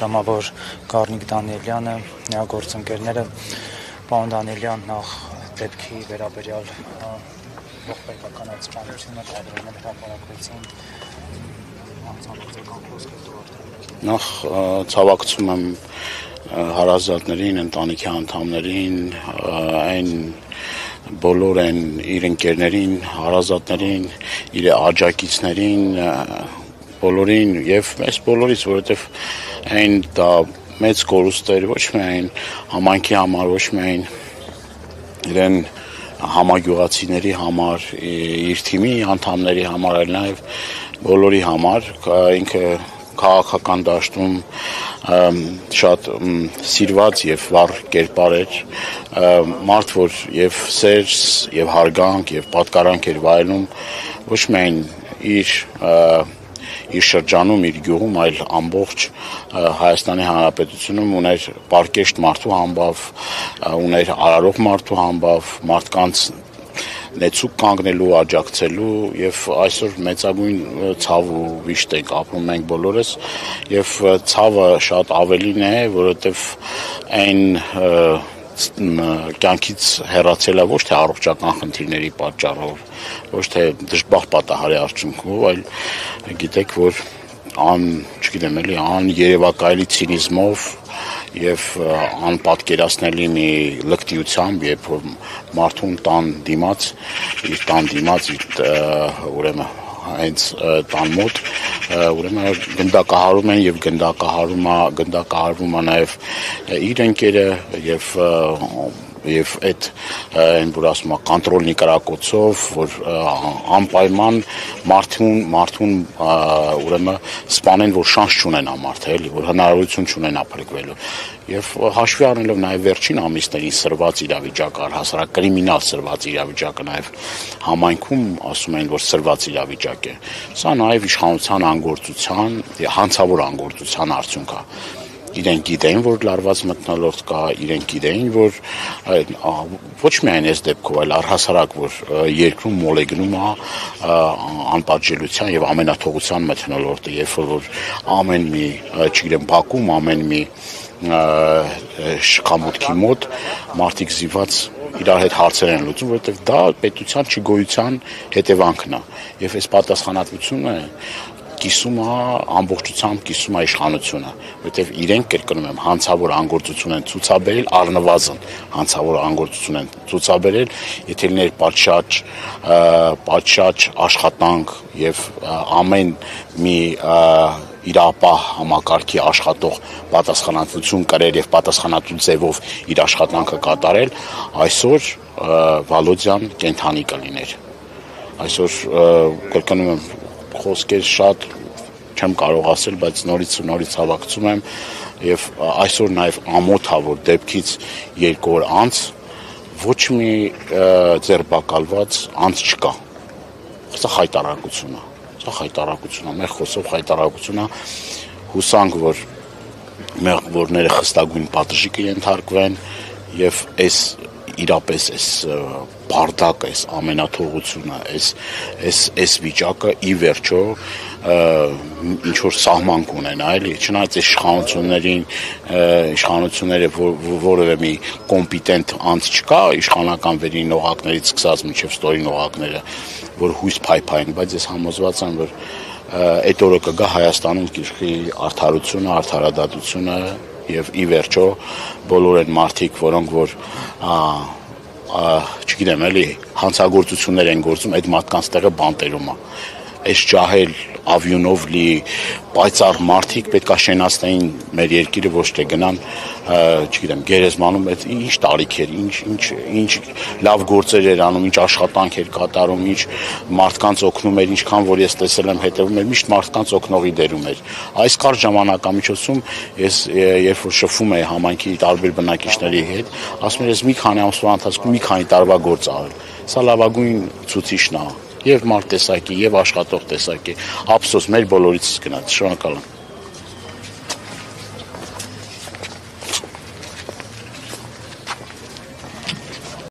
պատգամավոր Գառնիկ Դանիելյանը, նրա գործընկերները, պարոն Դանիելյան, նախ դեպքի վերաբերյալ ողբերգական այդ ճանաչումը կադրերներ հրապարակվեցին, նախ ցավակցում եմ հարազատներին, ընտանիքի անդամներին, այն բոլոր են իր ընկերներին, հարազատներին, իր աջակիցներին, բոլորին եւ մեզ բոլորից, որովհետեւ այն դա մեծ կորուստ էր ոչ միայն համայնքի համար, ոչ միայն իրեն համագյուղացիների համար, իր թիմի անդամների համար, այլ նաեւ բոլորի համար, ինքը քաղաքական դաշտում շատ սիրված եւ վառ կերպար էր, մարդ, որ եւ սեր, եւ հարգանք, եւ պատկարանք էր վայելում ոչ միայն իր շրջանում, իր գյուղում, այլ ամբողջ Հայաստանի Հանրապետությունում ուներ պարկեշտ մարդու համբավ, ուներ արարող մարդու համբավ, մարդկանց նեցուկ կանգնելու, աջակցելու եւ այսօր մեծագույն ցավ ու վիշտ ենք ապրում մենք բոլորս եւ ցավը շատ ավելին է, որովհետեւ այն կյանքից հեռացել է ոչ թե առողջական խնդիրների պատճառով, ոչ թե դժբախտ պատահարի արդյունքով, այլ գիտեք, որ երևակայելի ցինիզմով եւ անպատկերացնելի մի լկտիությամբ, երբ որ մարդուն տան դիմաց, ուրեմն հենց տան մոտ, ուրեմն գնդակահարում են եւ գնդակահարվում է նաեւ իր ընկերը եւ այդ այն որ ասում է կոնտրոլնի կրակոցով, որ անպայման մարդուն ուրեմն սպանեն, որ շանս չունենա մարդը, էլի, որ հնարավորություն չունենա փրկվելու։ Եվ հաշվի առնելով նաեւ վերջին ամիսներին սրված իրավիճակը, առհասարակ կրիմինալ սրված իրավիճակը նաեւ համայնքում ասում են, որ սրված իրավիճակ է։ Սա նաեւ իշխանության անգործության, հանցավոր անգործության արդյունք է։ Իրենք գիտեին, որ լարված մթնոլորտ կա, իրենք գիտեին, որ ոչ միայն այս դեպքով, այլ առհասարակ, որ երկրում մոլեգնում է անպատժելիության եւ ամենաթողության մթնոլորտը, երբ որ ամեն մի, չգիտեմ, Բաքում, ամեն մի շքամուտքի մոտ մարդիկ զիված իրար հետ հարցեր են լուծում, որովհետեւ դա պետության չգոյության հետևանքն է եւ այս պատասխանատվությունը կիսում է ամբողջությամբ կիսում է իշխանությունը, որովհետև իրենք կրկնում եմ հանցավոր անգործություն են ցուցաբերել, առնվազն հանցավոր անգործություն են ցուցաբերել, եթե լիներ պատշաճ աշխատանք եւ ամեն մի իրապահ համակարգի աշխատող պատասխանատվություն կրեր եւ պատասխանատու ձևով իր աշխատանքը կատարել, այսօր Վալոդյան կենթանի կլիներ։ Այսօր կրկնում եմ խոսքեր շատ չեմ կարող ասել, բայց նորից հավակցում եմ եւ այսօր նաեւ ամոթ է, որ դեպքից 2 օր անց ոչ մի ձերբակալված անց չկա։ Սա խայտարակություն է, մեր խոսով խայտարակություն է, հուսանք, որ մեղավորները խստագույն պատժի կենթարկվեն եւ իրապես այս բարդակը, այս ամենաթողությունը, այս վիճակը ի վերջո ինչ որ սահման կունենա, էլի, չնայած այս իշխանությունները որևէ մի կոմպետենտ անց չկա, իշխանական վերին օղակներից սկսած մինչև ստորին օղակները, որ հույս փայփային, բայց ես համոզված եմ, որ այդ օրը կգա Հայաստանում կիշխի արդարությունը, արդարադատությունը եւ ի վերջո բոլոր այն մարդիկ, որոնք որ չգիտեմ, էլի հանցագործություններ են գործում, այդ մարդկանց տեղը բանտերում է։ Այս ջահել ավյունով լի պայծառ մարդիկ պետք է շենացնեին մեր երկիրը, ոչ թե գնան, չգիտեմ, գերեզմանում, այդ ինչ տարիք էր, ինչ լավ գործեր էր անում, ինչ աշխատանք էր կատարում, ինչ մարդկանց օգնում էր, ինչքան որ ես տեսել եմ հետևում էր, միշտ մարդկանց օգնողի դերում էր։ Այս կարճ ժամանակամիջոցում ես երբ որ շփվում էի համայնքի տարբեր բնակիչների հետ, ասում եմ, ես մի քանի ամսվա ընթացքում մի քանի տարվա գործ արել։ Սա լավագույն ցուցիչն է եւ մարդ տեսակի, եւ աշխատող տեսակի, ափսոս մեր բոլորից գնաց, շնորհակալ եմ։